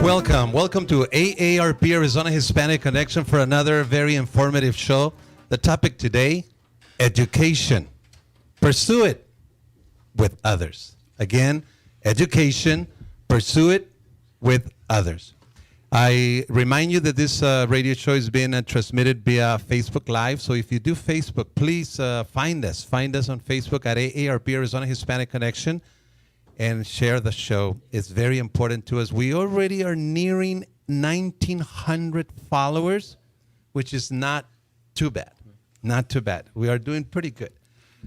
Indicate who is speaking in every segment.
Speaker 1: Welcome to AARP Arizona Hispanic Connection for another very informative show. The topic today, education. Pursue it with others. Again, education, pursue it with others. I remind you that this radio show is being transmitted via Facebook Live. So if you do Facebook, please find us. Find us on Facebook at AARP Arizona Hispanic Connection and share the show. It's very important to us. We already are nearing 1,900 followers, which is not too bad. Not too bad. We are doing pretty good.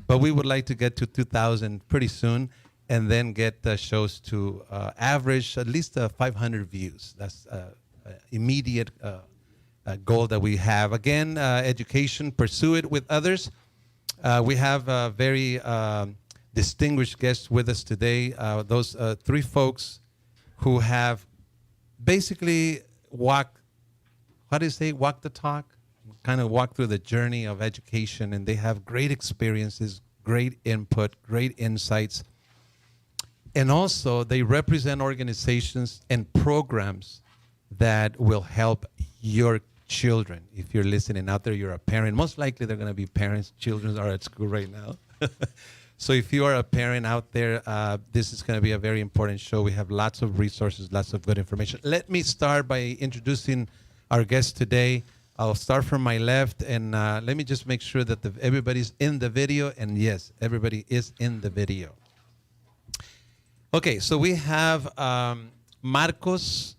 Speaker 1: But we would like to get to 2,000 pretty soon and then get the shows to average at least 500 views. That's immediate goal that we have. Again, education, pursue it with others. We have very distinguished guests with us today. Those three folks who have basically walk the talk, kind of walk through the journey of education, and they have great experiences, great input, great insights. And also, they represent organizations and programs that will help your children. If you're listening out there, you're a parent. Most likely, they're going to be parents. Children are at school right now. So if you are a parent out there, this is going to be a very important show. We have lots of resources, lots of good information. Let me start by introducing our guest today. I'll start from my left, and let me just make sure that everybody's in the video. And yes, everybody is in the video. Okay, so we have Marcos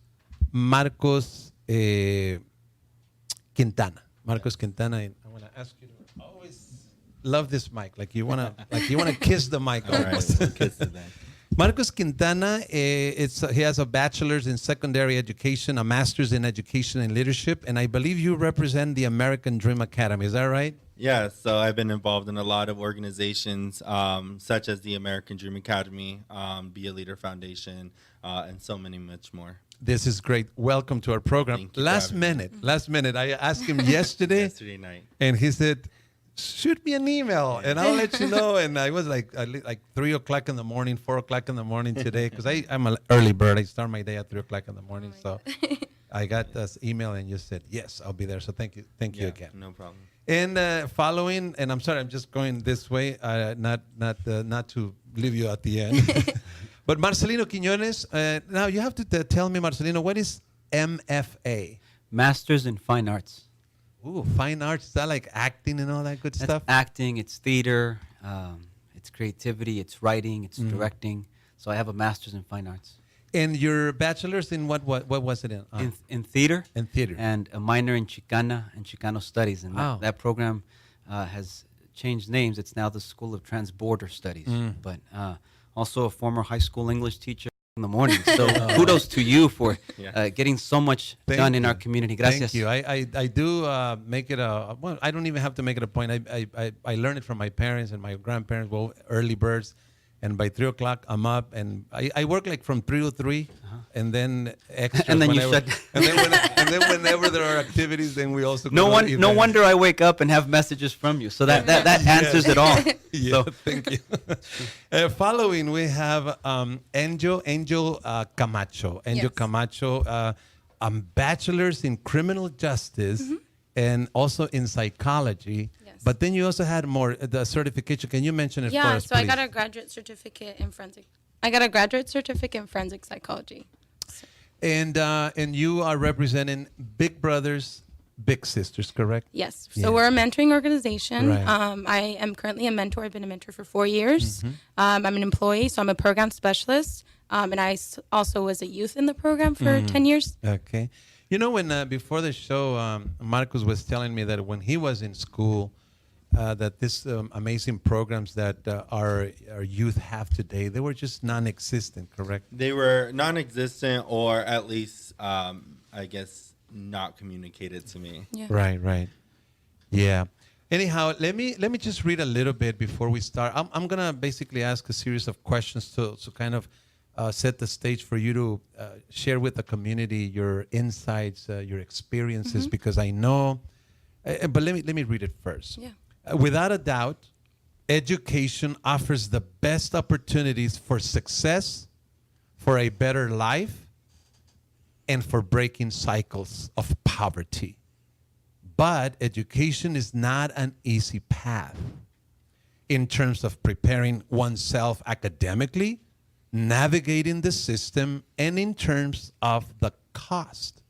Speaker 1: Quintana. Marcos Quintana, and I want to ask you to always love this mic, like you wanna kiss the mic.
Speaker 2: All
Speaker 1: almost.
Speaker 2: right, kiss it then.
Speaker 1: Marcos Quintana, he has a bachelor's in secondary education, a master's in education and leadership, and I believe you represent the American Dream Academy. Is that right?
Speaker 2: Yeah, so I've been involved in a lot of organizations, such as the American Dream Academy, Be a Leader Foundation, and so many much more.
Speaker 1: This is great. Welcome to our program.
Speaker 2: Thank you
Speaker 1: Last minute, I asked him yesterday
Speaker 2: night,
Speaker 1: and he said, shoot me an email and I'll let you know. And I was like 3 o'clock in the morning, 4 o'clock in the morning today, because I'm an early bird. I start my day at 3 o'clock in the morning. So I got this email and you said, yes, I'll be there. So thank you
Speaker 2: yeah,
Speaker 1: again.
Speaker 2: No problem.
Speaker 1: And following, and I'm sorry, I'm just going this way, not to leave you at the end. But Marcelino Quiñones, now you have to tell me, Marcelino, what is MFA?
Speaker 3: Masters in Fine Arts.
Speaker 1: Ooh, fine arts. Is that like acting and all that good
Speaker 3: That's
Speaker 1: stuff?
Speaker 3: acting, it's theater, it's creativity, it's writing, it's directing. So I have a master's in fine arts.
Speaker 1: And your bachelor's in what was it in?
Speaker 3: In theater.
Speaker 1: In theater.
Speaker 3: And a minor in Chicana and Chicano Studies. And that program has changed names. It's now the School of Transborder Studies. But also a former high school English teacher in the morning. So kudos to you for getting so much done in our community. Gracias.
Speaker 1: Thank you. I do make it well, I don't even have to make it a point. I learned it from my parents and my grandparents, well, early birds. And by 3 o'clock, I'm up, and I work like from 3 to 3, and then extra.
Speaker 3: And then
Speaker 1: whenever,
Speaker 3: you shut.
Speaker 1: and then whenever there are activities, then we also.
Speaker 3: No wonder I wake up and have messages from you. So that answers it all.
Speaker 1: Yeah, so. Thank you. Following, we have Angel Camacho. Angel Camacho, bachelor's in criminal justice and also in psychology. But then you also had the certification. Can you mention it for us,
Speaker 4: so
Speaker 1: please?
Speaker 4: I got a graduate certificate in forensic psychology. So.
Speaker 1: And you are representing Big Brothers, Big Sisters, correct?
Speaker 4: Yes. So we're a mentoring organization.
Speaker 1: Right.
Speaker 4: I am currently a mentor. I've been a mentor for 4 years. I'm an employee, so I'm a program specialist. And I also was a youth in the program for 10 years.
Speaker 1: Okay. You know, when before the show, Marcos was telling me that when he was in school, that this amazing programs that our youth have today, they were just non-existent, correct?
Speaker 2: They were non-existent, or at least, I guess, not communicated to me.
Speaker 4: Yeah.
Speaker 1: Right. Yeah. Anyhow, let me just read a little bit before we start. I'm gonna basically ask a series of questions to kind of set the stage for you to share with the community your insights, your experiences, because I know. But let me read it first.
Speaker 4: Yeah.
Speaker 1: Without a doubt, education offers the best opportunities for success, for a better life, and for breaking cycles of poverty. But education is not an easy path in terms of preparing oneself academically, navigating the system, and in terms of the cost.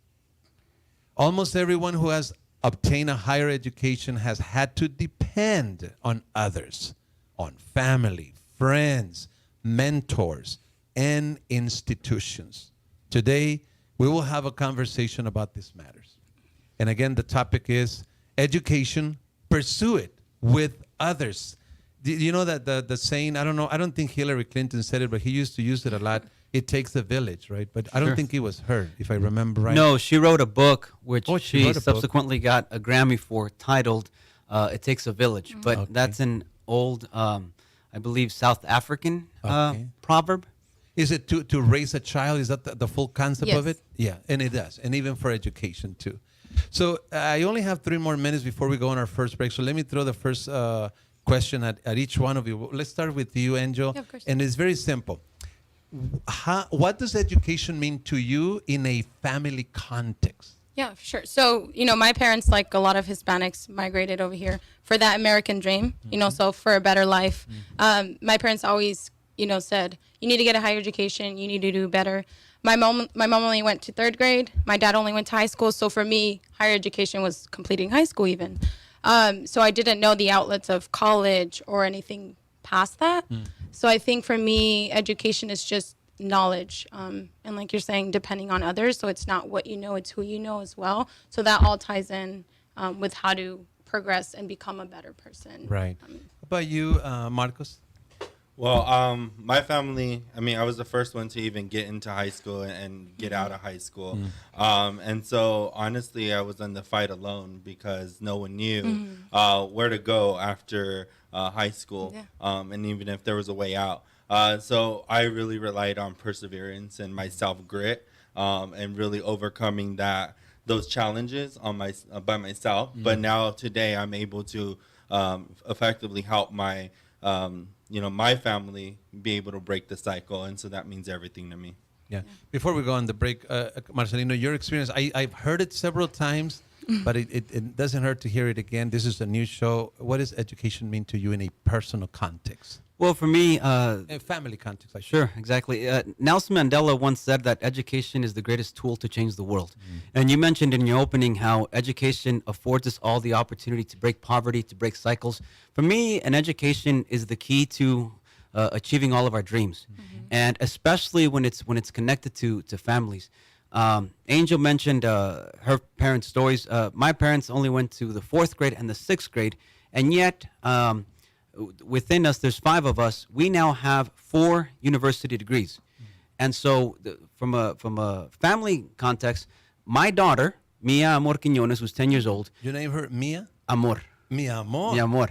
Speaker 1: Almost everyone who has obtained a higher education has had to depend on others, on family, friends, mentors, and institutions. Today, we will have a conversation about these matters. And again, the topic is education, pursue it with others. You know that the saying, I don't know, I don't think Hillary Clinton said it, but he used to use it a lot. It takes a village, right? But I don't think it was her, if I remember right.
Speaker 3: No, she wrote a book, which
Speaker 1: she wrote a book.
Speaker 3: subsequently got a Grammy for, titled It Takes a Village. But that's an old, I believe, South African proverb.
Speaker 1: Is it to raise a child? Is that the full concept of
Speaker 4: Yes.
Speaker 1: it? Yeah, and it does. And even for education, too. So I only have 3 more minutes before we go on our first break. So let me throw the first question at each one of you. Let's start with you, Angel.
Speaker 4: Yeah, of course.
Speaker 1: And it's very simple. What does education mean to you in a family context?
Speaker 4: Yeah, for sure. So, my parents, like a lot of Hispanics, migrated over here for that American dream, so for a better life. My parents always, said, you need to get a higher education, you need to do better. My mom only went to 3rd grade. My dad only went to high school. So for me, higher education was completing high school even. So I didn't know the outlets of college or anything past that. So I think for me, education is just knowledge. And like you're saying, depending on others. So it's not what you know, it's who you know as well. So that all ties in with how to progress and become a better person.
Speaker 1: Right. How about you, Marcos?
Speaker 2: Well, my family, I was the first one to even get into high school and get out of high school. And so, honestly, I was in the fight alone because no one knew where to go after high school, and even if there was a way out. So I really relied on perseverance and my self-grit and really overcoming those challenges by myself. But now, today, I'm able to effectively help my my family be able to break the cycle, and so that means everything to me.
Speaker 1: Yeah. Before we go on the break, Marcelino, your experience, I've heard it several times, but it doesn't hurt to hear it again. This is a new show. What does education mean to you in a personal context?
Speaker 3: Well, for me,
Speaker 1: A family context, I should.
Speaker 3: sure, exactly. Nelson Mandela once said that education is the greatest tool to change the world. And you mentioned in your opening how education affords us all the opportunity to break poverty, to break cycles. For me, an education is the key to achieving all of our dreams, and especially when it's connected to families. Angel mentioned her parents' stories. My parents only went to the 4th grade and the 6th grade, and yet within us, there's 5 of us. We now have 4 university degrees, and so from a family context, my daughter Mia Amor Quiñones, who's 10 years old.
Speaker 1: You name her Mia?
Speaker 3: Amor.
Speaker 1: Mi amor.
Speaker 3: Mi amor.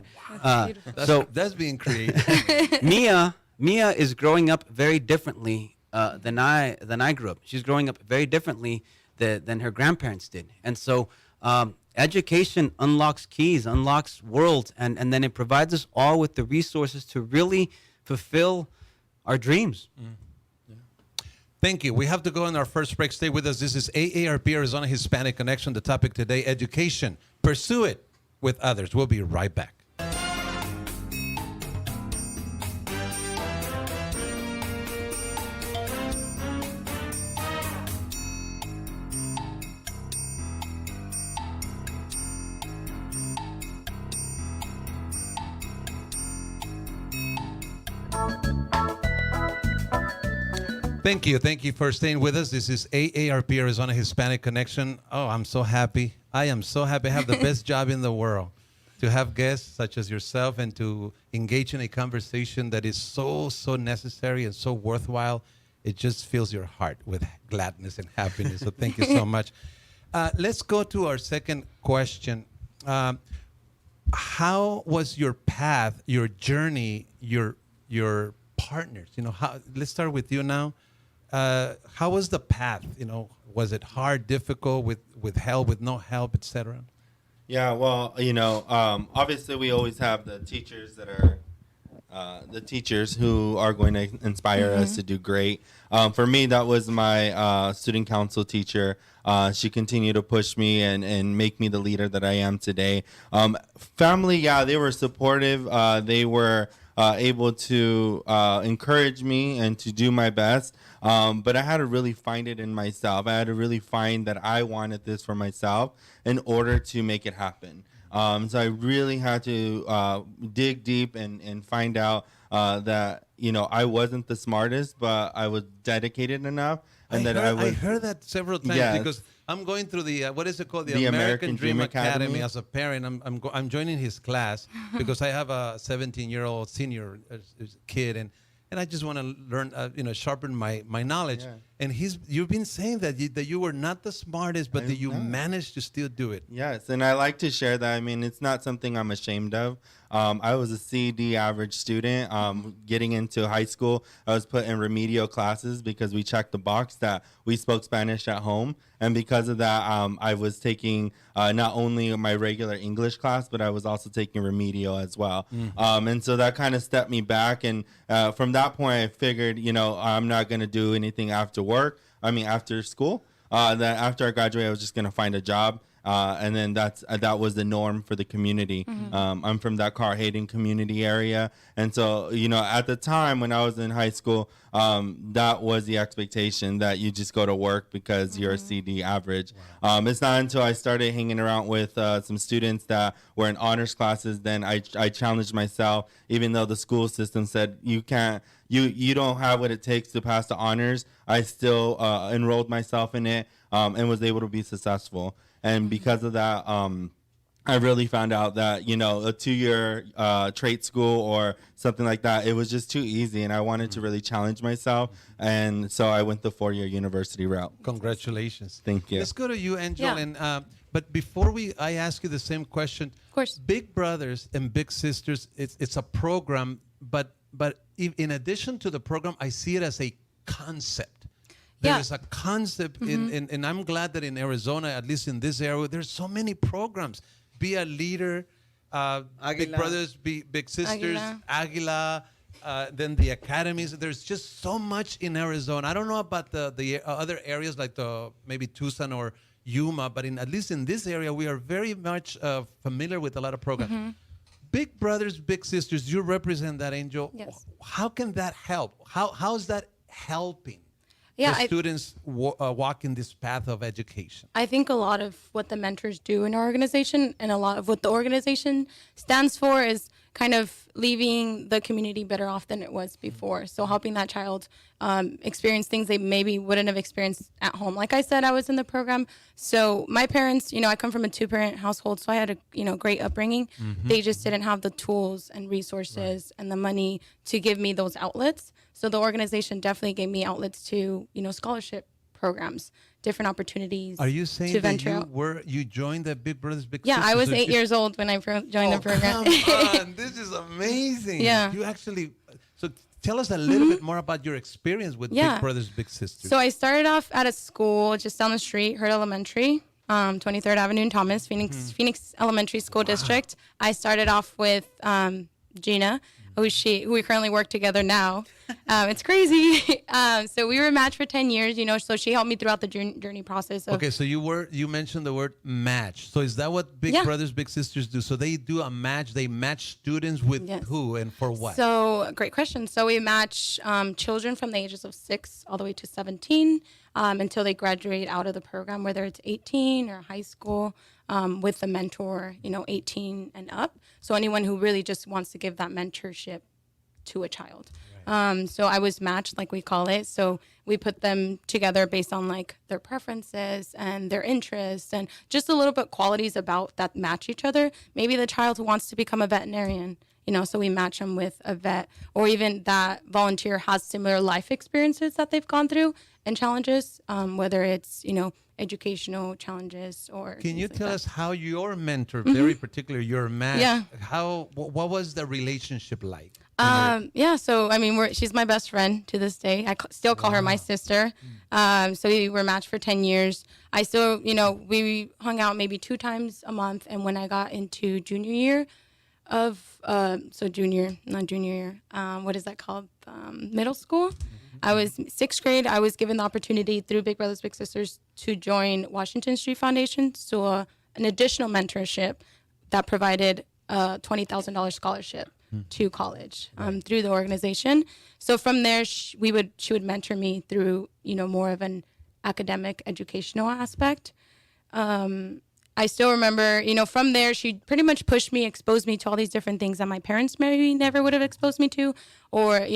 Speaker 1: That's being creative.
Speaker 3: Mia is growing up very differently than I grew up. She's growing up very differently than her grandparents did, and so education unlocks keys, unlocks worlds, and then it provides us all with the resources to really fulfill our dreams.
Speaker 1: Thank you. We have to go on our first break. Stay with us. This is AARP Arizona Hispanic Connection. The topic today, education. Pursue it with others. We'll be right back. Thank you. Thank you for staying with us. This is AARP Arizona Hispanic Connection. Oh, I'm so happy. I am so happy. I have the best job in the world to have guests such as yourself and to engage in a conversation that is so necessary and so worthwhile. It just fills your heart with gladness and happiness. So thank you so much. Let's go to our second question. How was your path, your journey, your partners? Let's start with you now. How was the path? Was it hard, difficult, with help, with no help, etc.?
Speaker 2: Yeah, well, obviously we always have the teachers that are the teachers who are going to inspire us to do great. For me, that was my student council teacher. She continued to push me and make me the leader that I am today. Family, yeah, they were supportive. They were able to encourage me and to do my best. But I had to really find it in myself. I had to really find that I wanted this for myself in order to make it happen. So I really had to dig deep and find out that, I wasn't the smartest, but I was dedicated enough. And
Speaker 1: I heard that several times
Speaker 2: Yes.
Speaker 1: because I'm going through the what is it called,
Speaker 2: The
Speaker 1: American Dream Academy.
Speaker 2: Academy.
Speaker 1: As a parent. I'm joining his class because I have a 17-year-old senior kid, and I just want to learn, sharpen my knowledge.
Speaker 2: Yeah.
Speaker 1: And you've been saying that you were not the smartest, but that you managed to still do it.
Speaker 2: Yes, and I like to share that. I mean, it's not something I'm ashamed of. I was a C/D average student. Getting into high school, I was put in remedial classes because we checked the box that we spoke Spanish at home. And because of that, I was taking not only my regular English class, but I was also taking remedial as well. And so that kind of stepped me back. And from that point, I figured, I'm not going to do anything after school. That after I graduated, I was just going to find a job. And then that was the norm for the community. I'm from that Carr-Hayden community area. And so, at the time when I was in high school, that was the expectation that you just go to work because you're a CD average. It's not until I started hanging around with some students that were in honors classes, then I challenged myself, even though the school system said you can't, you don't have what it takes to pass the honors. I still enrolled myself in it and was able to be successful. And because of that, I really found out that, a 2-year trade school or something like that, it was just too easy. And I wanted to really challenge myself. And so I went the 4-year university route.
Speaker 1: Congratulations.
Speaker 2: Thank you.
Speaker 1: Let's go to you, Angel.
Speaker 4: Yeah.
Speaker 1: And but before I ask you the same question,
Speaker 4: Of course.
Speaker 1: Big Brothers and Big Sisters, it's a program, but in addition to the program, I see it as a concept. There is a concept, and I'm glad that in Arizona, at least in this area, there's so many programs. Be a leader, Big Brothers, Big Sisters, Aguila, then the academies. There's just so much in Arizona. I don't know about the other areas like maybe Tucson or Yuma, but at least in this area, we are very much familiar with a lot of programs. Big Brothers, Big Sisters, you represent that, Angel.
Speaker 4: Yes.
Speaker 1: How can that help? How's that helping?
Speaker 4: Yeah,
Speaker 1: The students walk in this path of education.
Speaker 4: I think a lot of what the mentors do in our organization and a lot of what the organization stands for is kind of leaving the community better off than it was before. So helping that child experience things they maybe wouldn't have experienced at home. Like I said, I was in the program. So my parents, I come from a 2-parent household, so I had a great upbringing. They just didn't have the tools and resources and the money to give me those outlets. So the organization definitely gave me outlets to, scholarship programs, different opportunities.
Speaker 1: Are you saying
Speaker 4: to
Speaker 1: that
Speaker 4: venture
Speaker 1: you joined the Big Brothers Big
Speaker 4: Yeah,
Speaker 1: Sisters?
Speaker 4: I was 8 years old when I joined the program.
Speaker 1: Come on, this is amazing.
Speaker 4: Yeah.
Speaker 1: You actually, so tell us a little bit more about your experience with Big Brothers Big Sisters.
Speaker 4: So I started off at a school just down the street, Hurd Elementary, 23rd Avenue in Thomas, Phoenix Elementary School District. I started off with Gina, who we currently work together now. It's crazy. So we were matched for 10 years, so she helped me throughout the journey process.
Speaker 1: Okay, so you mentioned the word match. So is that what Big Brothers Big Sisters do? So they do a match. They match students with who and for what?
Speaker 4: So great question. So we match children from the ages of 6 all the way to 17 until they graduate out of the program, whether it's 18 or high school, with a mentor, 18 and up. So anyone who really just wants to give that mentorship to a child. Right. So I was matched, like we call it. So we put them together based on like their preferences and their interests and just a little bit qualities about that match each other. Maybe the child who wants to become a veterinarian, so we match them with a vet, or even that volunteer has similar life experiences that they've gone through and challenges, whether it's, educational challenges or.
Speaker 1: Can you
Speaker 4: like
Speaker 1: tell
Speaker 4: that.
Speaker 1: us how your mentor, very particular, your match, what was the relationship like?
Speaker 4: So I mean, she's my best friend to this day. I still call her my sister. So we were matched for 10 years. I still, we hung out maybe 2 times a month. And when I got into junior year, of so junior, not junior year. What is that called? Middle school. I was 6th grade. I was given the opportunity through Big Brothers Big Sisters to join Washington Street Foundation, so an additional mentorship that provided a $20,000 scholarship to college through the organization. So from there, she would mentor me through more of an academic educational aspect. I still remember, from there, she pretty much pushed me, exposed me to all these different things that my parents maybe never would have exposed me to, or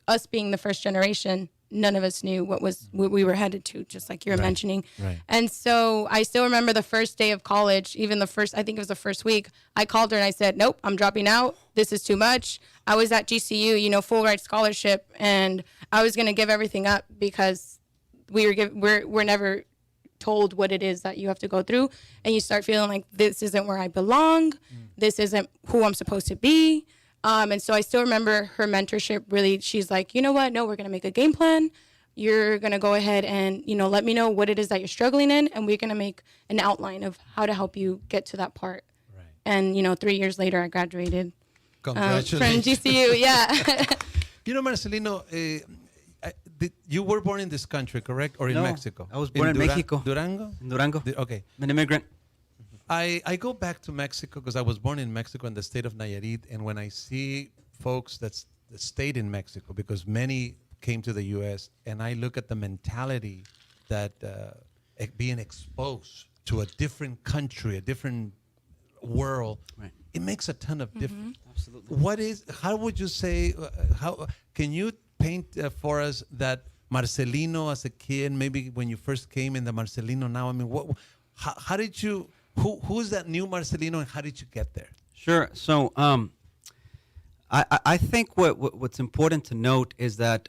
Speaker 4: us being the first generation, none of us knew what we were headed to, just like you were mentioning.
Speaker 1: Right.
Speaker 4: And so I still remember the first day of college, even I think it was the first week, I called her and I said, nope, I'm dropping out. This is too much. I was at GCU, full ride scholarship, and I was going to give everything up because we're never told what it is that you have to go through, and you start feeling like this isn't where I belong. This isn't who I'm supposed to be. And so I still remember her mentorship. Really, she's like, you know what? No, we're going to make a game plan. You're going to go ahead and, let me know what it is that you're struggling in, and we're going to make an outline of how to help you get to that part.
Speaker 1: Right.
Speaker 4: And, 3 years later, I graduated from
Speaker 1: Congratulations.
Speaker 4: GCU. Yeah.
Speaker 1: Marcelino, you were born in this country, correct? Or in
Speaker 3: No,
Speaker 1: Mexico?
Speaker 3: I was born in Mexico.
Speaker 1: Durango?
Speaker 3: In Durango.
Speaker 1: Okay.
Speaker 3: I'm an immigrant.
Speaker 1: I go back to Mexico because I was born in Mexico in the state of Nayarit, and when I see folks that stayed in Mexico, because many came to the U.S., and I look at the mentality that being exposed to a different country, a different world,
Speaker 3: Right.
Speaker 1: it makes a ton of difference.
Speaker 3: Absolutely.
Speaker 1: How would you say, how can you paint for us that Marcelino as a kid, maybe when you first came in the Marcelino now, I mean, how did you, who's that new Marcelino and how did you get there?
Speaker 3: Sure. So I think what's important to note is that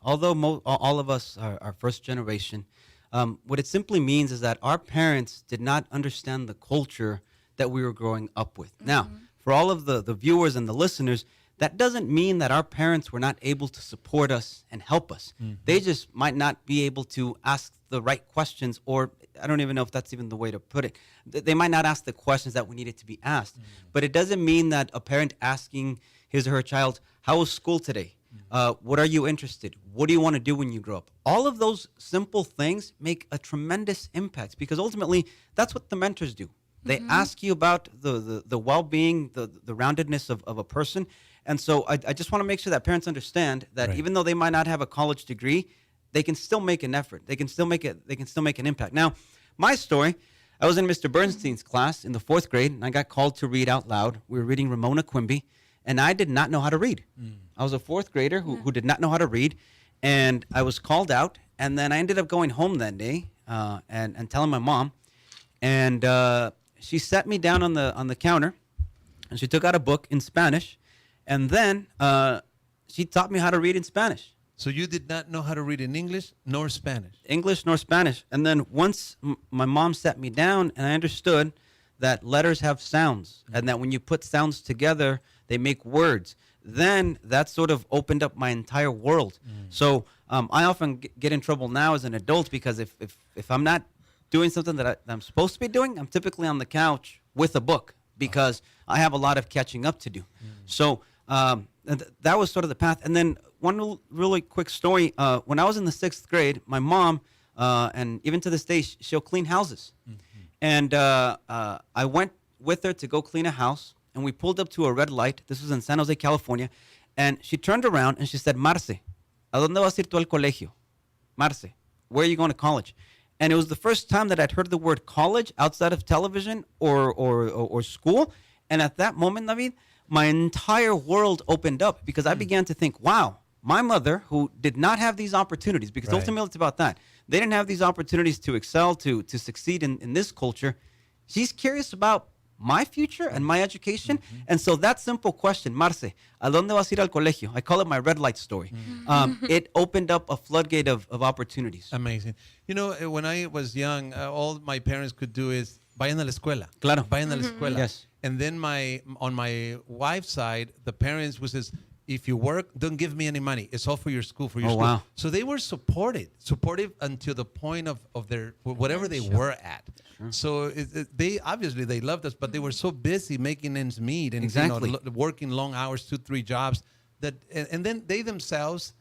Speaker 3: although all of us are first generation, what it simply means is that our parents did not understand the culture that we were growing up with. Now, for all of the viewers and the listeners, that doesn't mean that our parents were not able to support us and help us. They just might not be able to ask the right questions, or I don't even know if that's even the way to put it. They might not ask the questions that we needed to be asked. But it doesn't mean that a parent asking his or her child, how was school today? What are you interested? What do you want to do when you grow up? All of those simple things make a tremendous impact, because ultimately that's what the mentors do. They ask you about the well-being, the roundedness of a person. And so I just want to make sure that parents understand that even though they might not have a college degree, they can still make an effort. They can still make an impact. Now, my story, I was in Mr. Bernstein's class in the 4th grade, and I got called to read out loud. We were reading Ramona Quimby, and I did not know how to read. I was a 4th grader who did not know how to read, and I was called out, and then I ended up going home that day and telling my mom, and she sat me down on the counter, and she took out a book in Spanish, and then she taught me how to read in Spanish.
Speaker 1: So you did not know how to read in English nor Spanish?
Speaker 3: English nor Spanish. And then once my mom sat me down and I understood that letters have sounds and that when you put sounds together, they make words, then that sort of opened up my entire world. So I often get in trouble now as an adult because if I'm not doing something that I'm supposed to be doing, I'm typically on the couch with a book because I have a lot of catching up to do. So that was sort of the path. And then one really quick story. When I was in the 6th grade, my mom, and even to this day, she'll clean houses. And I went with her to go clean a house, and we pulled up to a red light. This was in San Jose, California. And she turned around and she said, Marce, ¿a dónde vas a ir tú al colegio? Marce, where are you going to college? And it was the first time that I'd heard the word college outside of television or school. And at that moment, David, my entire world opened up because I began to think, wow, my mother, who did not have these opportunities, because ultimately it's about that. They didn't have these opportunities to excel, to succeed in this culture. She's curious about my future and my education. And so that simple question, Marce, ¿a dónde vas a ir al colegio? I call it my red light story. It opened up a floodgate of opportunities.
Speaker 1: Amazing. You know, when I was young, all my parents could do is, vayan a la escuela.
Speaker 3: Claro.
Speaker 1: Vayan a la escuela.
Speaker 3: Yes.
Speaker 1: And then on my wife's side, the parents was just, if you work, don't give me any money. It's all for your school, for your school.
Speaker 3: Wow.
Speaker 1: So they were supportive until the point of their whatever they were at. So they obviously they loved us, but they were so busy making ends meet and
Speaker 3: Exactly.
Speaker 1: working long hours, 2-3 jobs that, and then they themselves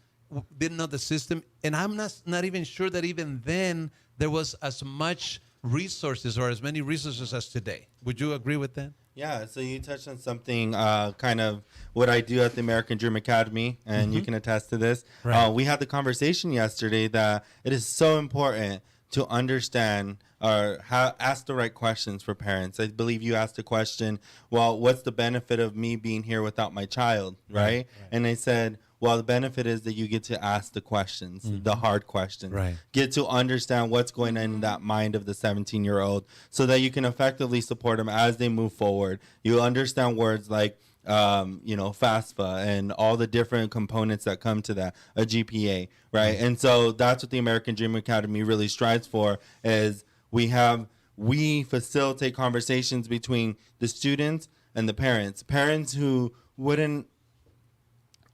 Speaker 1: didn't know the system. And I'm not even sure that even then there was as much resources or as many resources as today. Would you agree with that?
Speaker 2: Yeah, so you touched on something kind of what I do at the American Dream Academy, and you can attest to this.
Speaker 1: Right.
Speaker 2: We had the conversation yesterday that it is so important to understand or ask the right questions for parents. I believe you asked a question, well, what's the benefit of me being here without my child, right? And I said, well, the benefit is that you get to ask the questions, the hard questions.
Speaker 1: Right.
Speaker 2: Get to understand what's going on in that mind of the 17-year-old so that you can effectively support them as they move forward. You understand words like, FAFSA and all the different components that come to that, a GPA, right? And so that's what the American Dream Academy really strives for is we facilitate conversations between the students and the parents. Parents who wouldn't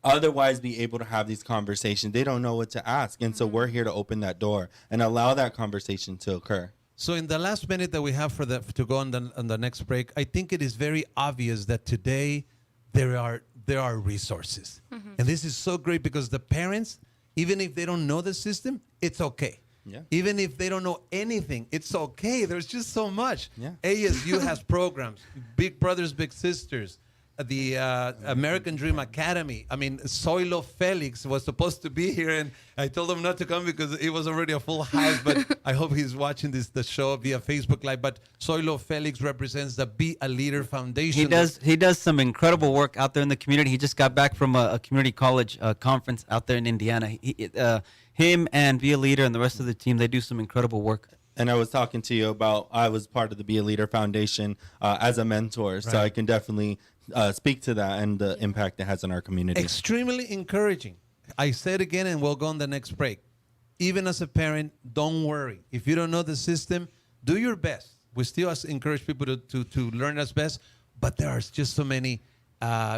Speaker 2: otherwise be able to have these conversations. They don't know what to ask. And so we're here to open that door and allow that conversation to occur.
Speaker 1: So in the last minute that we have to go on the next break, I think it is very obvious that today there are resources. And this is so great because the parents, even if they don't know the system, it's okay.
Speaker 2: Yeah.
Speaker 1: Even if they don't know anything, it's okay. There's just so much.
Speaker 2: Yeah.
Speaker 1: ASU has programs, Big Brothers, Big Sisters, the American Dream Academy. I mean, Zoilo Felix was supposed to be here, and I told him not to come because it was already a full house. But I hope he's watching the show via Facebook Live. But Zoilo Felix represents the Be a Leader Foundation.
Speaker 3: He does some incredible work out there in the community. He just got back from a community college conference out there in Indiana. Him and Be a Leader and the rest of the team, they do some incredible work.
Speaker 2: And I was talking to you about I was part of the Be a Leader Foundation as a mentor, so I can definitely speak to that and the impact it has on our community.
Speaker 1: Extremely encouraging. I said again, and we'll go on the next break. Even as a parent, don't worry. If you don't know the system, do your best. We still encourage people to learn as best, but there are just so many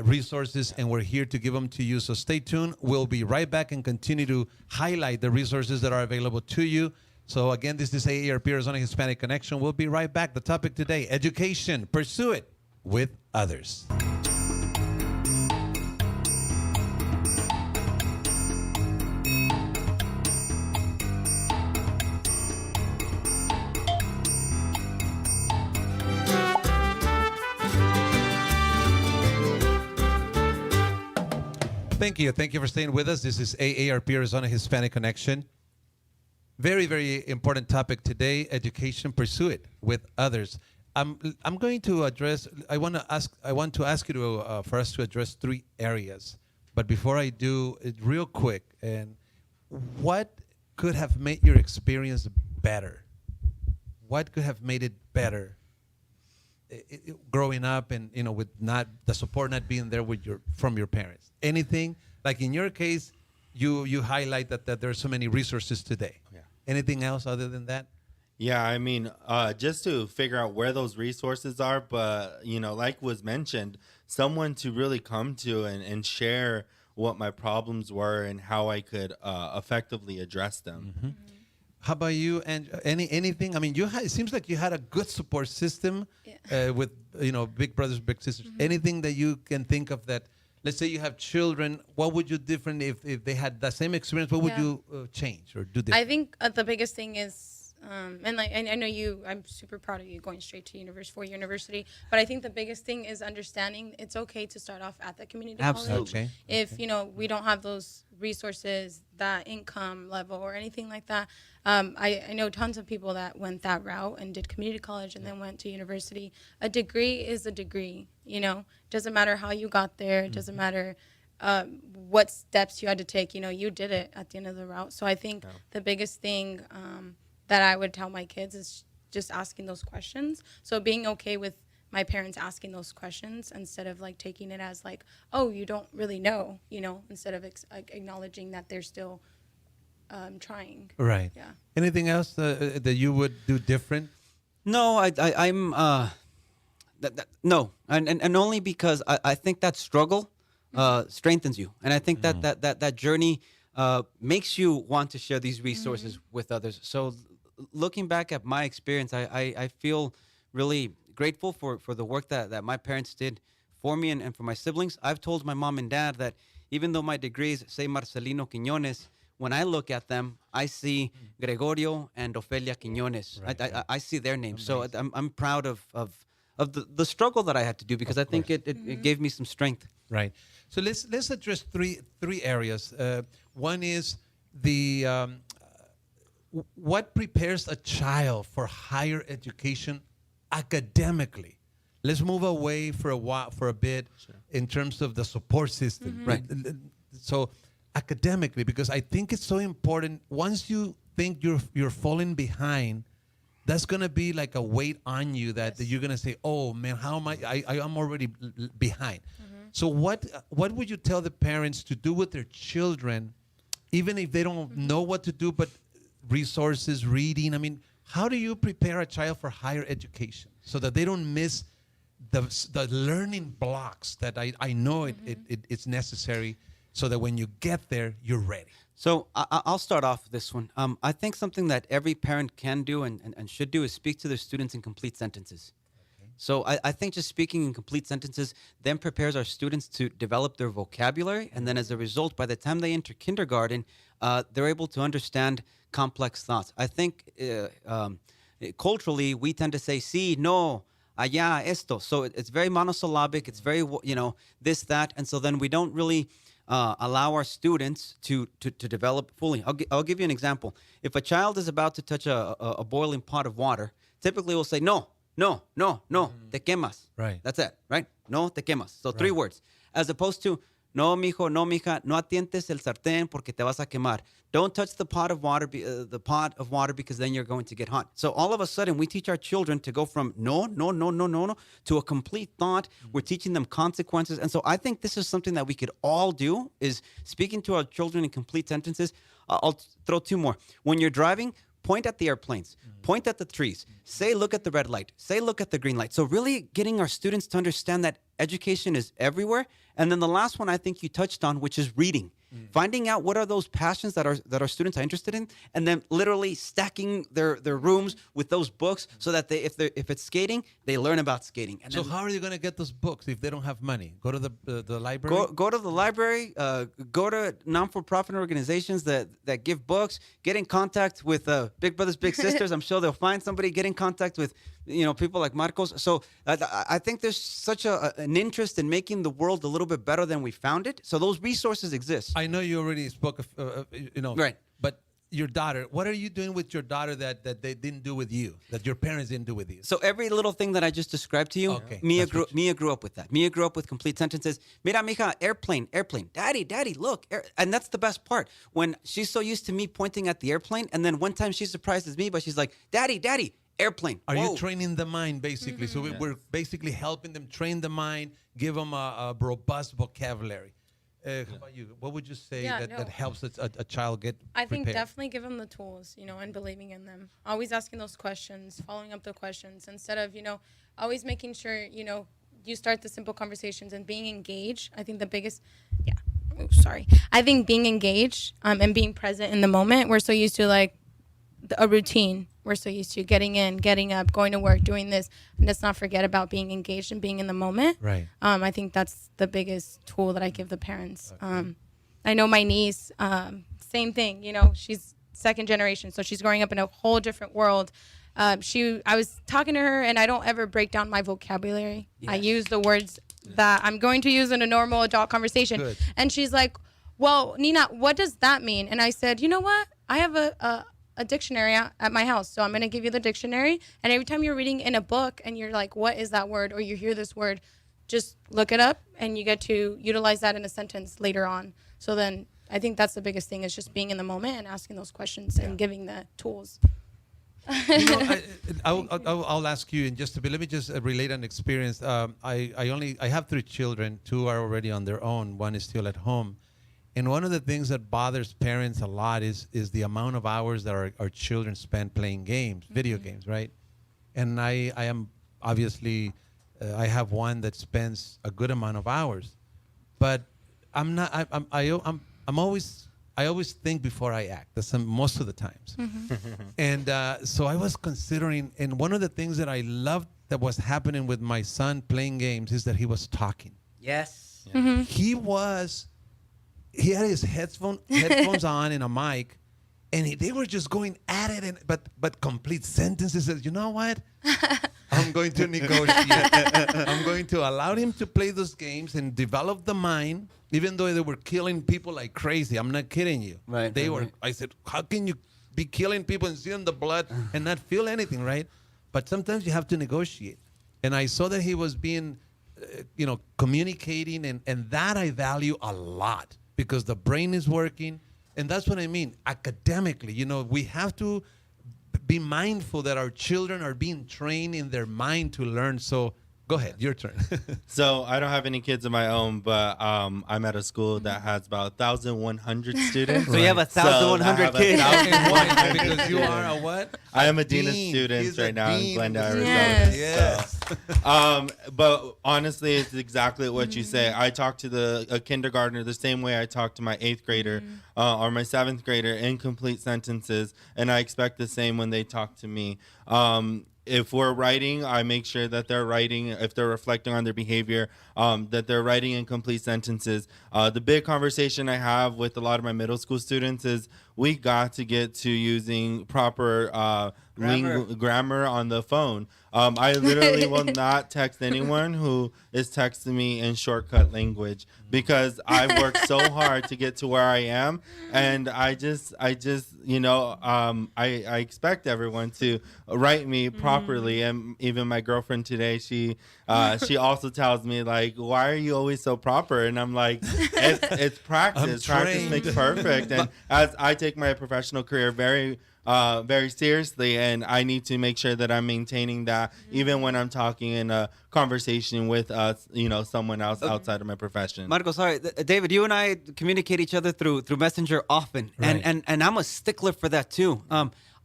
Speaker 1: resources, and we're here to give them to you. So stay tuned. We'll be right back and continue to highlight the resources that are available to you. So again, this is AARP Arizona Hispanic Connection. We'll be right back. The topic today, education. Pursue it with others. Thank you. Thank you for staying with us. This is AARP Arizona Hispanic Connection. Very, very important topic today, education, pursue it with others. I'm going to address, I want to ask you to, for us to address 3 areas. But before I do, real quick, and what could have made your experience better? What could have made it better growing up and, with not the support not being there from your parents? Anything, like in your case, you highlight that there are so many resources today.
Speaker 2: Yeah.
Speaker 1: Anything else other than that?
Speaker 2: Yeah, I mean, just to figure out where those resources are, but, like was mentioned, someone to really come to and share what my problems were and how I could effectively address them.
Speaker 1: Mm-hmm. How about you? And anything? I mean, it seems like you had a good support system with, Big Brothers, Big Sisters. Mm-hmm. Anything that you can think of that, let's say you have children, what would you different if they had the same experience? What would you change or do different?
Speaker 4: I think the biggest thing is, and I know I'm super proud of you going straight to university, but I think the biggest thing is understanding it's okay to start off at the community college.
Speaker 3: Okay.
Speaker 4: If, we don't have those resources, that income level or anything like that. I know tons of people that went that route and did community college and then went to university. A degree is a degree, doesn't matter how you got there. It doesn't matter what steps you had to take, you did it at the end of the route. So I think the biggest thing that I would tell my kids is just asking those questions. So being okay with my parents asking those questions instead of taking it as oh, you don't really know, instead of acknowledging that they're still trying.
Speaker 1: Right.
Speaker 4: Yeah.
Speaker 1: Anything else that you would do different?
Speaker 3: No, I'm no, and only because I think that struggle strengthens you. And I think that journey makes you want to share these resources with others. So looking back at my experience, I feel really grateful for the work that my parents did for me and for my siblings. I've told my mom and dad that even though my degrees say Marcelino Quiñones, when I look at them, I see Gregorio and Ofelia Quiñones. I see their names.
Speaker 1: Amazing.
Speaker 3: So I'm proud of the struggle that I had to do, because I think it gave me some strength.
Speaker 1: Right. So let's address three areas. One is the what prepares a child for higher education academically. Let's move away for a bit in terms of the support system.
Speaker 3: Right.
Speaker 1: So academically, because I think it's so important. Once you think you're falling behind, that's gonna be like a weight on you that you're gonna say, "Oh man, how am I am already behind." So what would you tell the parents to do with their children, even if they don't know what to do, but resources, reading? I mean, how do you prepare a child for higher education so that they don't miss the learning blocks that I know it's necessary, so that when you get there, you're ready?
Speaker 3: So I'll start off with this one. I think something that every parent can do and should do is speak to their students in complete sentences. So I think just speaking in complete sentences then prepares our students to develop their vocabulary. And then as a result, by the time they enter kindergarten, they're able to understand complex thoughts. I think culturally, we tend to say, sí, no, allá, esto. So it's very monosyllabic. It's very, this, that. And so then we don't really allow our students to develop fully. I'll give you an example. If a child is about to touch a boiling pot of water, typically we'll say, no, te quemas.
Speaker 1: Right.
Speaker 3: That's it, right? No, te quemas. So 3 words. As opposed to, no, mijo, no, mija, no atientes el sartén porque te vas a quemar. Don't touch the pot of water, because then you're going to get hot. So all of a sudden, we teach our children to go from no, to a complete thought. We're teaching them consequences. And so I think this is something that we could all do, is speaking to our children in complete sentences. I'll throw 2 more. When you're driving, point at the airplanes, point at the trees, say, look at the red light, say, look at the green light. So really getting our students to understand that education is everywhere. And then the last one I think you touched on, which is reading. Finding out what are those passions that our students are interested in, and then literally stacking their rooms with those books, so that if it's skating, they learn about skating. And
Speaker 1: So how are you going to get those books if they don't have money? Go to the library?
Speaker 3: Go to the library, go to non-for-profit organizations that give books, get in contact with Big Brothers Big Sisters. I'm sure they'll find somebody. Get in contact with people like Marcos. So I think there's such an interest in making the world a little bit better than we found it. So those resources exist.
Speaker 1: I know you already spoke of,
Speaker 3: Right.
Speaker 1: But your daughter, what are you doing with your daughter that they didn't do with you, that your parents didn't do with you?
Speaker 3: So every little thing that I just described to you,
Speaker 1: Okay,
Speaker 3: Mia
Speaker 1: that's what
Speaker 3: grew up with that. Mia grew up with complete sentences. Mira, mija, airplane. Daddy, look. And that's the best part. When she's so used to me pointing at the airplane, and then one time she surprises me, but she's like, Daddy, airplane.
Speaker 1: Are
Speaker 3: Whoa.
Speaker 1: you training the mind, basically? So we're basically helping them train the mind, give them a robust vocabulary. How about you? What would you say that helps a child get
Speaker 4: I think
Speaker 1: prepared?
Speaker 4: definitely give them the tools, and believing in them. Always asking those questions, following up the questions, instead of, always making sure, you start the simple conversations and being engaged. I think the biggest, I think being engaged and being present in the moment. We're so used to like a routine. We're so used to getting in, getting up, going to work, doing this. And let's not forget about being engaged and being in the moment.
Speaker 1: Right.
Speaker 4: I think that's the biggest tool that I give the parents. I know my niece, same thing. She's second generation, so she's growing up in a whole different world. I was talking to her, and I don't ever break down my vocabulary.
Speaker 3: Yes.
Speaker 4: I use the words that I'm going to use in a normal adult conversation.
Speaker 1: Good.
Speaker 4: And she's like, well, Nina, what does that mean? And I said, you know what? I have a dictionary at my house, so I'm going to give you the dictionary. And every time you're reading in a book and you're like, what is that word? Or you hear this word, just look it up, and you get to utilize that in a sentence later on. So then I think that's the biggest thing, is just being in the moment and asking those questions and giving the tools.
Speaker 1: I'll ask you, and let me just relate an experience. I have 3 children. 2 are already on their own. 1 is still at home. And one of the things that bothers parents a lot is the amount of hours that our children spend playing games, video games, right? And I am obviously, I have one that spends a good amount of hours. But I'm not. I always think before I act. That's most of the times. And so I was considering, and one of the things that I loved that was happening with my son playing games is that he was talking.
Speaker 3: Yes.
Speaker 1: He had his headphones on and a mic, and they were just going at it, but complete sentences. You know what? I'm going to negotiate. I'm going to allow him to play those games and develop the mind, even though they were killing people like crazy. I'm not kidding you.
Speaker 3: Right.
Speaker 1: They were. I said, how can you be killing people and seeing the blood and not feel anything, right? But sometimes you have to negotiate. And I saw that he was being, communicating, and that I value a lot because the brain is working. And that's what I mean. Academically, we have to be mindful that our children are being trained in their mind to learn. So go ahead, your turn.
Speaker 2: So I don't have any kids of my own, but I'm at a school that has about 1,100 students.
Speaker 3: So you have 1,100 kids.
Speaker 1: Because you are a what?
Speaker 2: I am a dean of students right now in Glendale, Arizona.
Speaker 4: Yes.
Speaker 2: But honestly, it's exactly what you say. I talk to a kindergartner the same way I talk to my 8th grader or my 7th grader in complete sentences, and I expect the same when they talk to me. If we're writing, I make sure that they're writing, if they're reflecting on their behavior, that they're writing in complete sentences. The big conversation I have with a lot of my middle school students is we got to get to using proper grammar on the phone. I literally will not text anyone who is texting me in shortcut language because I've worked so hard to get to where I am, and I expect everyone to write me properly. And even my girlfriend today, she also tells me like, "Why are you always so proper?" And I'm like, "It's practice. Practice makes perfect." And as I take my professional career very seriously, and I need to make sure that I'm maintaining that even when I'm talking in a conversation with someone else outside of my profession.
Speaker 3: Marco, sorry, David, you and I communicate each other through Messenger often,
Speaker 1: Right.
Speaker 3: and I'm a stickler for that too.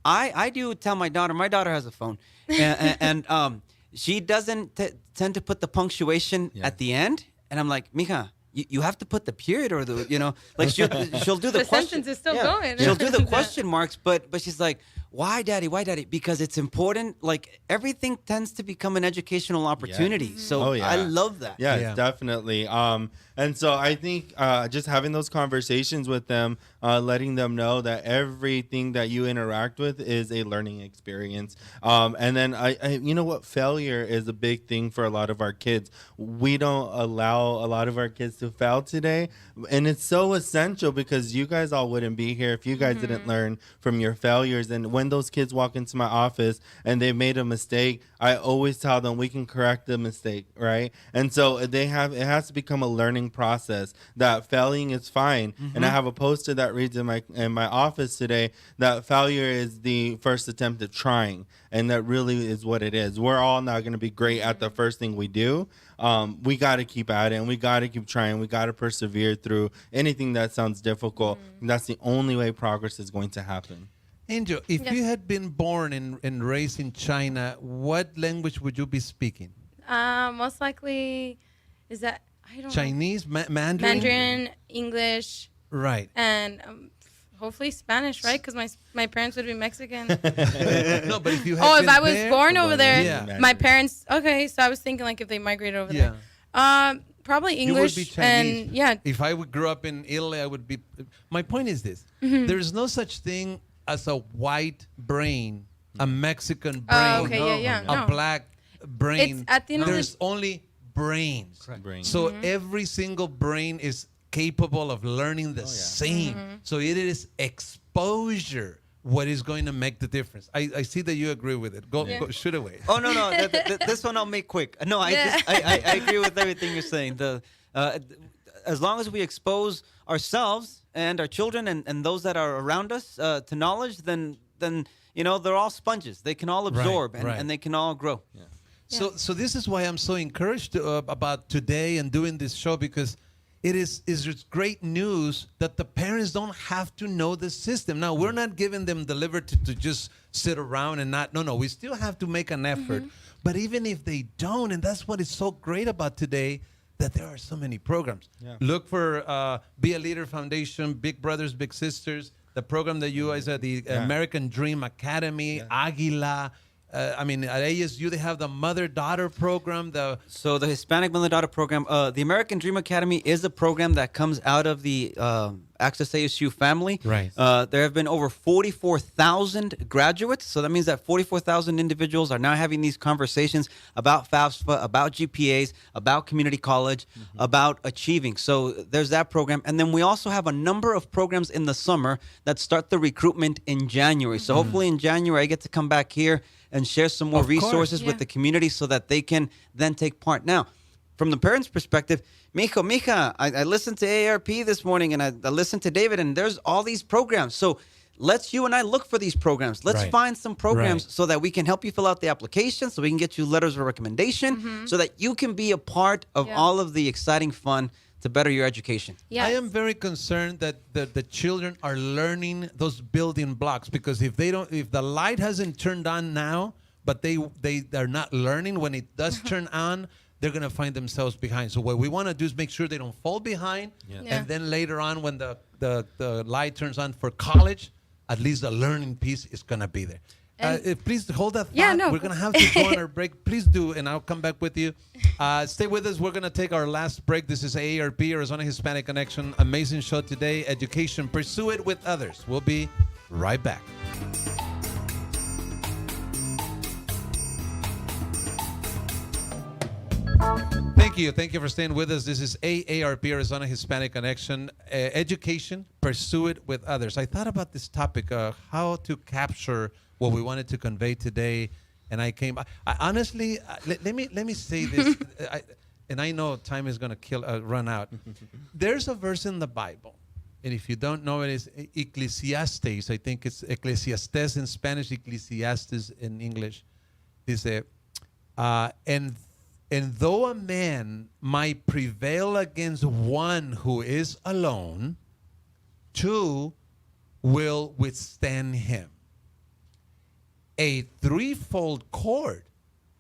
Speaker 3: I do tell my daughter has a phone, and she doesn't tend to put the punctuation at the end, and I'm like, mija, you have to put the period or like she'll do the question.
Speaker 4: sentence is still going.
Speaker 3: She'll do the question marks, but she's like, why, Daddy? Because it's important. Like everything tends to become an educational opportunity. So I love that.
Speaker 2: Yeah, definitely. And so I think just having those conversations with them, letting them know that everything that you interact with is a learning experience. And then failure is a big thing for a lot of our kids. We don't allow a lot of our kids to fail today. And it's so essential because you guys all wouldn't be here if you guys didn't learn from your failures. And when those kids walk into my office and they made a mistake, I always tell them we can correct the mistake, right? And so it has to become a learning process that failing is fine. And I have a poster that reads in my office today that failure is the first attempt at trying, and that really is what it is. We're all not going to be great at the first thing we do. We got to keep at it, and we got to keep trying. We got to persevere through anything that sounds difficult. And that's the only way progress is going to happen.
Speaker 1: Angel, if you had been born and raised in China, what language would you be speaking?
Speaker 4: Most likely, is that I don't
Speaker 1: Chinese,
Speaker 4: know.
Speaker 1: Mandarin?
Speaker 4: Mandarin, English,
Speaker 1: Right.
Speaker 4: and hopefully Spanish, right? Because my parents would be Mexican.
Speaker 1: No, but if you had
Speaker 4: If I was born over there,
Speaker 1: Yeah.
Speaker 4: my parents. Okay, so I was thinking like if they migrated over there. Probably English.
Speaker 1: You would be Chinese.
Speaker 4: And yeah.
Speaker 1: If I would grow up in Italy, I would be. My point is this: there's no such thing as a white brain, a Mexican brain, a
Speaker 4: No.
Speaker 1: black brain.
Speaker 4: It's at the end of
Speaker 1: There's only brains.
Speaker 2: Brain.
Speaker 1: So every single brain is capable of learning the same. So it is exposure what is going to make the difference. I see that you agree with it. Go shoot away.
Speaker 3: Oh no, this one I'll make quick. No, I agree with everything you're saying. As long as we expose ourselves and our children and those that are around us to knowledge, then they're all sponges. They can all absorb and they can all grow. Yeah.
Speaker 1: So this is why I'm so encouraged about today and doing this show, because it is just great news that the parents don't have to know the system. Now, we're not giving them the liberty to just sit around and not. No, we still have to make an effort. But even if they don't, and that's what is so great about today, that there are so many programs.
Speaker 2: Yeah.
Speaker 1: Look for Be a Leader Foundation, Big Brothers, Big Sisters, the program that you guys are, the American Dream Academy, Aguila. I mean, at ASU, they have the mother-daughter program.
Speaker 3: So the Hispanic Mother-Daughter Program, the American Dream Academy is a program that comes out of the Access ASU family.
Speaker 1: Right.
Speaker 3: There have been over 44,000 graduates. So that means that 44,000 individuals are now having these conversations about FAFSA, about GPAs, about community college, about achieving. So there's that program. And then we also have a number of programs in the summer that start the recruitment in January. So hopefully in January, I get to come back here and share some more
Speaker 1: Of course.
Speaker 3: resources with the community so that they can then take part. Now, from the parents' perspective, mija, I listened to AARP this morning and I listened to David, and there's all these programs. So let's you and I look for these programs. Let's
Speaker 1: Right.
Speaker 3: find some programs
Speaker 1: Right.
Speaker 3: so that we can help you fill out the application, so we can get you letters of recommendation, so that you can be a part of all of the exciting fun to better your education.
Speaker 4: Yes.
Speaker 1: I am very concerned that the children are learning those building blocks, because if the light hasn't turned on now, but they're not learning when it does turn on, they're going to find themselves behind. So what we want to do is make sure they don't fall behind.
Speaker 2: Yeah.
Speaker 4: Yeah.
Speaker 1: And then later on, when the light turns on for college, at least the learning piece is going to be there. Please hold that thought.
Speaker 4: Yeah, no.
Speaker 1: We're going to have to go on our break. Please do, and I'll come back with you. Stay with us. We're going to take our last break. This is AARP, Arizona Hispanic Connection. Amazing show today. Education. Pursue it with others. We'll be right back. Thank you. Thank you for staying with us. This is AARP, Arizona Hispanic Connection. Education, pursue it with others. I thought about this topic, how to capture what we wanted to convey today, and I came. I honestly, let me say this, and I know time is going to run out. There's a verse in the Bible, and if you don't know it, it's Ecclesiastes. I think it's Ecclesiastes in Spanish, Ecclesiastes in English. Dice, and though a man might prevail against one who is alone, two will withstand him. A threefold cord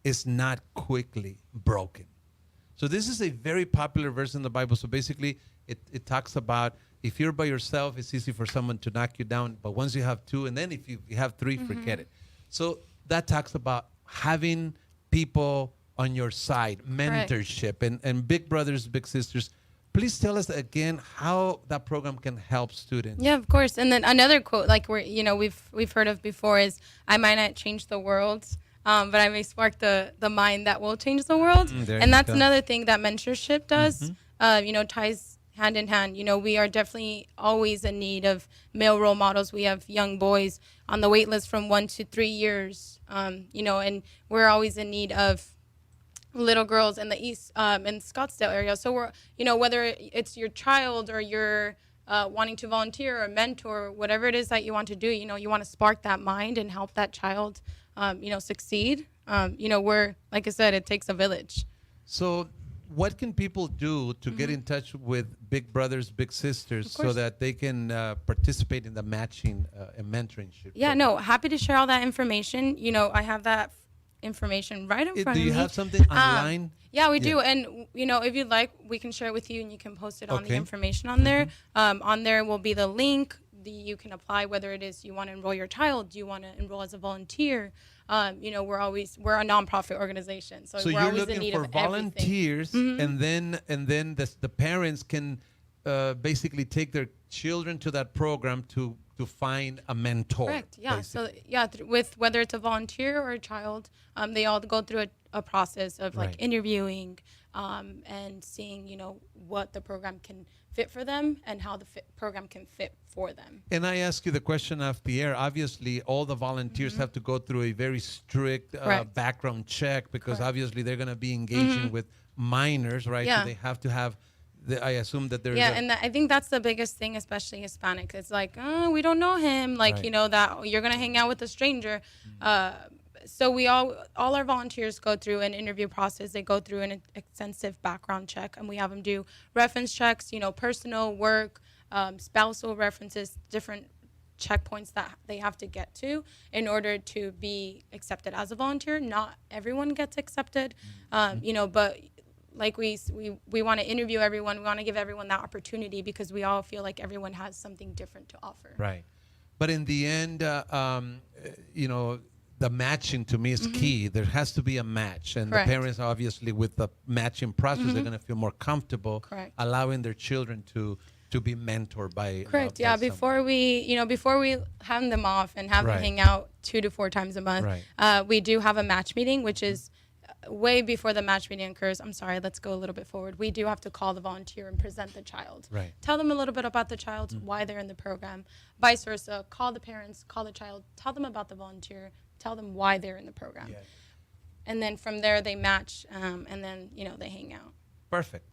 Speaker 1: is not quickly broken. So this is a very popular verse in the Bible. So basically, it talks about if you're by yourself, it's easy for someone to knock you down. But once you have two, and then if you have three, forget it. So that talks about having people on your side, mentorship, and big brothers, big sisters. Please tell us again how that program can help students.
Speaker 4: Yeah, of course. And then another quote, like we've heard of before, is "I might not change the world, but I may spark the mind that will change the world." And that's another thing that mentorship does. Ties hand in hand. We are definitely always in need of male role models. We have young boys on the wait list from 1 to 3 years. And we're always in need of little girls in the East, in Scottsdale area. So we're, whether it's your child or you're wanting to volunteer or mentor, whatever it is that you want to do, you want to spark that mind and help that child, succeed. We're, like I said, it takes a village.
Speaker 1: So what can people do to get in touch with Big Brothers, Big Sisters so that they can participate in the matching and mentorship?
Speaker 4: Yeah, no, happy to share all that information. I have that information right in front of me.
Speaker 1: Do you have something online?
Speaker 4: Yeah, we do. And, if you'd like, we can share it with you and you can post it on the information on there. On there will be the link. You can apply whether it is you want to enroll your child, do you want to enroll as a volunteer. We're a nonprofit organization. So we're
Speaker 1: you're
Speaker 4: always
Speaker 1: looking
Speaker 4: in need
Speaker 1: for
Speaker 4: of
Speaker 1: volunteers, and then the parents can basically take their children to that program to find a mentor.
Speaker 4: Correct. Yeah.
Speaker 1: Basically.
Speaker 4: So with whether it's a volunteer or a child, they all go through a process of interviewing and seeing what the program can fit for them and how the program can fit for them.
Speaker 1: And I ask you the question off the air. Obviously, all the volunteers have to go through a very strict background check because obviously they're going to be engaging with minors, right?
Speaker 4: Yeah.
Speaker 1: So they have to have. I assume that there's.
Speaker 4: Yeah, and I think that's the biggest thing, especially Hispanic. It's like, we don't know him. Like, that you're going to hang out with a stranger. So we all our volunteers go through an interview process. They go through an extensive background check, and we have them do reference checks, personal, work, spousal references, different checkpoints that they have to get to in order to be accepted as a volunteer. Not everyone gets accepted, but like we want to interview everyone. We want to give everyone that opportunity because we all feel like everyone has something different to offer.
Speaker 1: Right. But in the end, you know, the matching to me is key. There has to be a match. And
Speaker 4: Correct.
Speaker 1: the parents, obviously, with the matching process, they're going to feel more comfortable
Speaker 4: Correct.
Speaker 1: allowing their children to be mentored by
Speaker 4: Correct.
Speaker 1: by
Speaker 4: Yeah.
Speaker 1: someone.
Speaker 4: Before we hand them off and have
Speaker 1: Right.
Speaker 4: them hang out 2 to 4 times a month,
Speaker 1: Right.
Speaker 4: we do have a match meeting, which is way before the match meeting occurs. I'm sorry. Let's go a little bit forward. We do have to call the volunteer and present the child.
Speaker 1: Right.
Speaker 4: Tell them a little bit about the child, why they're in the program. Vice versa. Call the parents. Call the child. Tell them about the volunteer. Tell them why they're in the program.
Speaker 1: Yes.
Speaker 4: And then from there they match, and then they hang out.
Speaker 1: Perfect.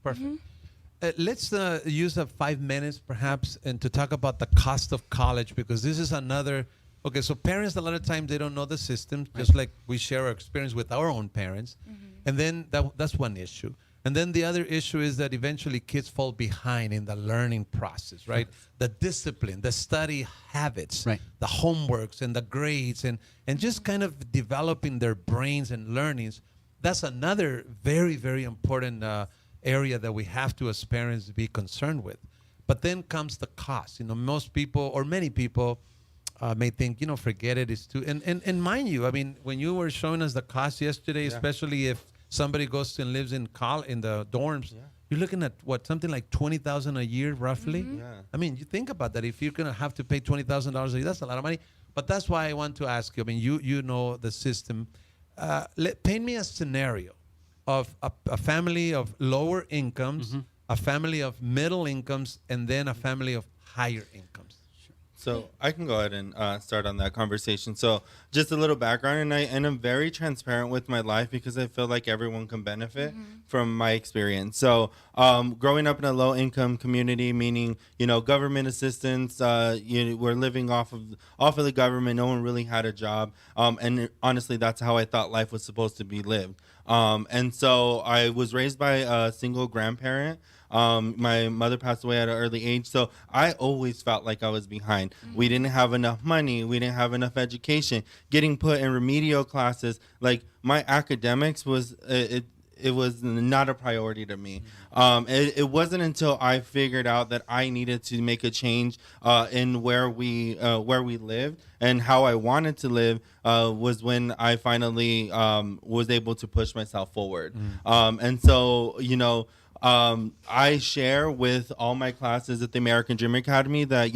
Speaker 1: Let's use 5 minutes perhaps and to talk about the cost of college, because this is another. Okay, so parents a lot of times they don't know the system, just like we share our experience with our own parents, and then that's one issue. And then the other issue is that eventually kids fall behind in the learning process, right? The discipline, the study habits,
Speaker 3: Right.
Speaker 1: the homeworks and the grades, and just kind of developing their brains and learnings. That's another very, very important area that we have to, as parents, be concerned with. But then comes the cost. Most people or many people may think, forget it. It's too. And mind you, I mean, when you were showing us the cost yesterday, especially if somebody goes and lives in the dorms, you're looking at something like $20,000 a year, roughly.
Speaker 2: Yeah.
Speaker 1: I mean, you think about that. If you're gonna have to pay $20,000 a year, that's a lot of money. But that's why I want to ask you. I mean, you know the system. Paint me a scenario of a family of lower incomes, a family of middle incomes, and then a family of higher incomes.
Speaker 2: So I can go ahead and start on that conversation. So just a little background, and I'm very transparent with my life because I feel like everyone can benefit from my experience. So growing up in a low income community, meaning government assistance, we're living off of the government. No one really had a job, and honestly, that's how I thought life was supposed to be lived. And so I was raised by a single grandparent. My mother passed away at an early age, so I always felt like I was behind. We didn't have enough money. We didn't have enough education. Getting put in remedial classes, like my academics was it was not a priority to me. It wasn't until I figured out that I needed to make a change in where we lived and how I wanted to live was when I finally was able to push myself forward. And so, I share with all my classes at the American Dream Academy that,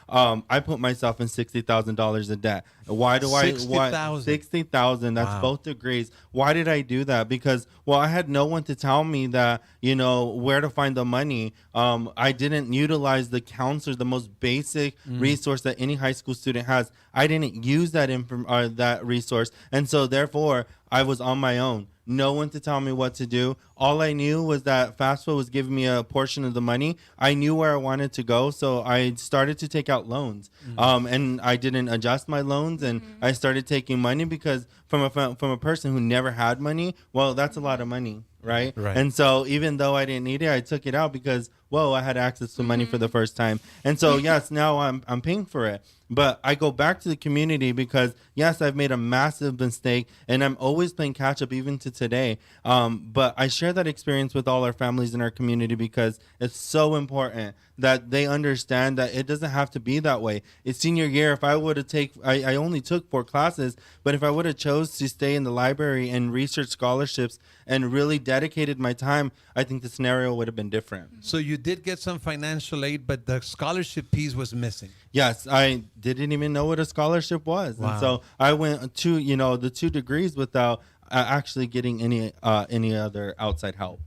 Speaker 2: I put myself in $60,000 in debt. Why do I? $60,000. That's
Speaker 1: Wow.
Speaker 2: both degrees. Why did I do that? Because, I had no one to tell me that, where to find the money. I didn't utilize the counselor, the most basic resource that any high school student has. I didn't use that resource. And so therefore I was on my own. No one to tell me what to do. All I knew was that FAFSA was giving me a portion of the money. I knew where I wanted to go, so I started to take out loans. And I didn't adjust my loans, and I started taking money because from a person who never had money, well, that's a lot of money, right?
Speaker 1: Right.
Speaker 2: And so even though I didn't need it, I took it out because, I had access to money for the first time. And so, yes, now I'm paying for it. But I go back to the community because, yes, I've made a massive mistake, and I'm always playing catch up even to today. But I share that experience with all our families in our community because it's so important that they understand that it doesn't have to be that way. It's senior year. If I would have I only took 4 classes, but if I would have chose to stay in the library and research scholarships and really dedicated my time, I think the scenario would have been different.
Speaker 1: So you did get some financial aid, but the scholarship piece was missing.
Speaker 2: Yes, I didn't even know what a scholarship was.
Speaker 1: Wow.
Speaker 2: And so I went to, the 2 degrees without actually getting any other outside help.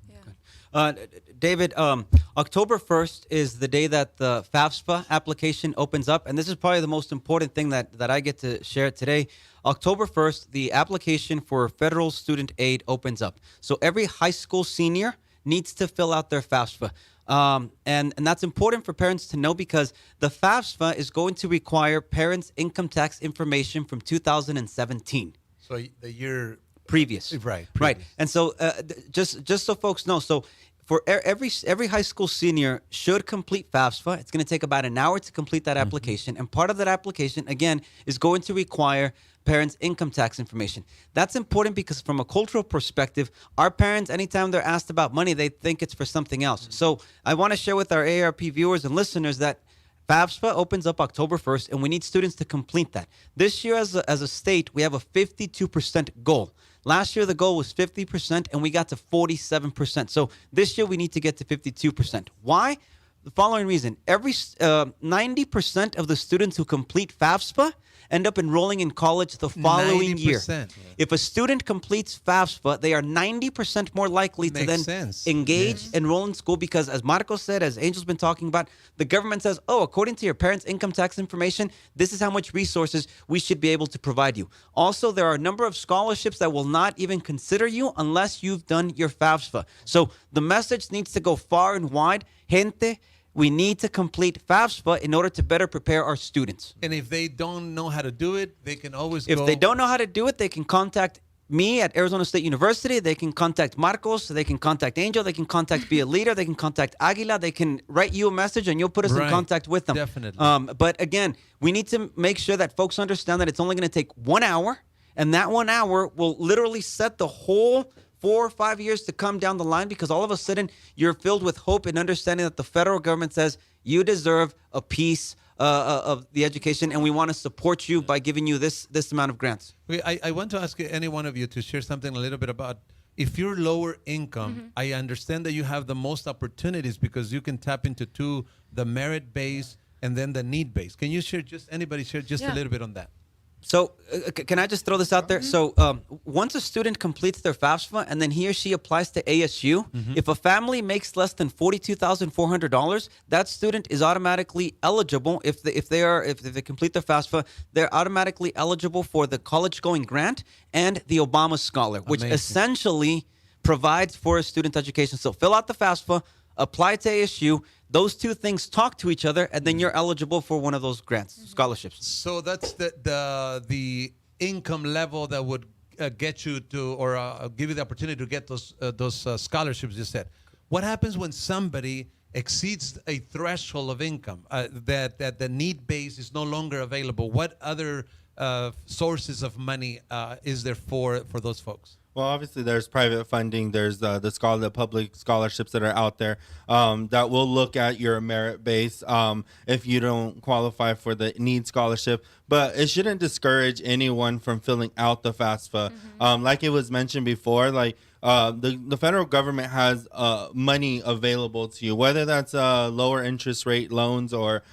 Speaker 3: David, October 1st is the day that the FAFSA application opens up. And this is probably the most important thing that I get to share today. October 1st, the application for federal student aid opens up. So every high school senior needs to fill out their FAFSA. And that's important for parents to know because the FAFSA is going to require parents' income tax information from 2017.
Speaker 1: So the year
Speaker 3: Previous.
Speaker 1: Right.
Speaker 3: Right. And so just so folks know, so for every high school senior should complete FAFSA. It's going to take about an hour to complete that application. And part of that application, again, is going to require parents' income tax information. That's important because from a cultural perspective, our parents, anytime they're asked about money, they think it's for something else. So I want to share with our AARP viewers and listeners that FAFSA opens up October 1st, and we need students to complete that. This year, as a state, we have a 52% goal. Last year, the goal was 50%, and we got to 47%. So this year, we need to get to 52%. Why? The following reason. 90% of the students who complete FAFSA end up enrolling in college the following year. If a student completes FAFSA, they are 90% more likely to then engage, enroll in school, because as Marcos said, as Angel's been talking about, the government says, oh, according to your parents' income tax information, this is how much resources we should be able to provide you. Also, there are a number of scholarships that will not even consider you unless you've done your FAFSA. So the message needs to go far and wide. Gente, we need to complete FAFSA in order to better prepare our students.
Speaker 1: And if they don't know how to do it, they can always
Speaker 3: If they don't know how to do it, they can contact me at Arizona State University. They can contact Marcos. They can contact Angel. They can contact Be a Leader. They can contact Aguila. They can write you a message, and you'll put us in contact with them.
Speaker 1: Definitely.
Speaker 3: But again, we need to make sure that folks understand that it's only going to take 1 hour, and that 1 hour will literally set the whole 4 or 5 years to come down the line, because all of a sudden you're filled with hope and understanding that the federal government says you deserve a piece of the education, and we want to support you by giving you this amount of grants.
Speaker 1: I want to ask any one of you to share something a little bit about, if you're lower income, I understand that you have the most opportunities because you can tap into the merit base and then the need base. Can you share, anybody share just a little bit on that?
Speaker 3: So can I just throw this out there? So once a student completes their FAFSA and then he or she applies to ASU, if a family makes less than $42,400, that student is automatically eligible. If they complete their FAFSA, they're automatically eligible for the college-going grant and the Obama Scholar, which essentially provides for a student education. So fill out the FAFSA, apply to ASU. Those two things talk to each other, and then you're eligible for one of those grants, scholarships.
Speaker 1: So that's the income level that would get you to, or give you the opportunity to get those scholarships you said. What happens when somebody exceeds a threshold of income, that the need base is no longer available? What other sources of money is there for those folks?
Speaker 2: Well, obviously, there's private funding. There's the public scholarships that are out there that will look at your merit base if you don't qualify for the need scholarship. But it shouldn't discourage anyone from filling out the FAFSA. Like it was mentioned before, like the federal government has money available to you, whether that's lower interest rate loans or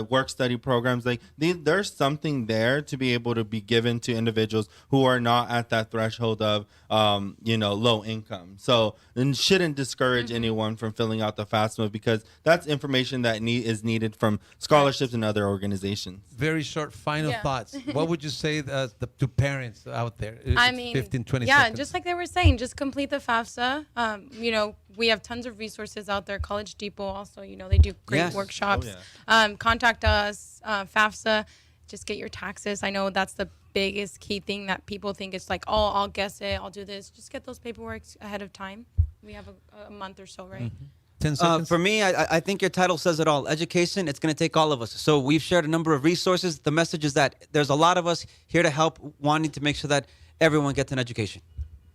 Speaker 2: work study programs. Like there's something there to be able to be given to individuals who are not at that threshold of low income. So it shouldn't discourage anyone from filling out the FAFSA, because that's information that is needed from scholarships and other organizations.
Speaker 1: Very short final thoughts. What would you say to parents out there?
Speaker 4: I mean,
Speaker 1: 15, 20 seconds.
Speaker 4: Just like they were saying, just complete the FAFSA. We have tons of resources out there. College Depot also, they do great workshops. Contact us, FAFSA. Just get your taxes. I know that's the biggest key thing that people think. It's like, oh, I'll guess it, I'll do this. Just get those paperwork ahead of time. We have a month or so, right?
Speaker 1: 10 seconds.
Speaker 3: For me, I think your title says it all. Education, it's going to take all of us. So we've shared a number of resources. The message is that there's a lot of us here to help, wanting to make sure that everyone gets an education.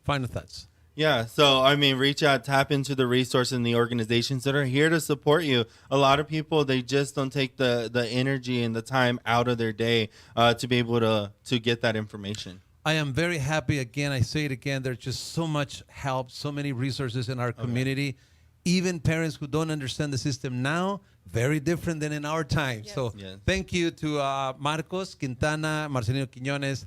Speaker 1: Final thoughts.
Speaker 2: Yeah, so I mean, reach out, tap into the resources and the organizations that are here to support you. A lot of people, they just don't take the energy and the time out of their day to be able to get that information.
Speaker 1: I am very happy. Again, I say it again, there's just so much help, so many resources in our community. Even parents who don't understand the system now, very different than in our time. So thank you to Marcos Quintana, Marcelino Quiñones,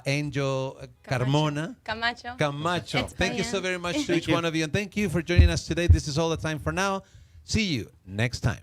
Speaker 1: Angel Camacho. Thank you so very much to each one of you. And thank you for joining us today. This is all the time for now. See you next time.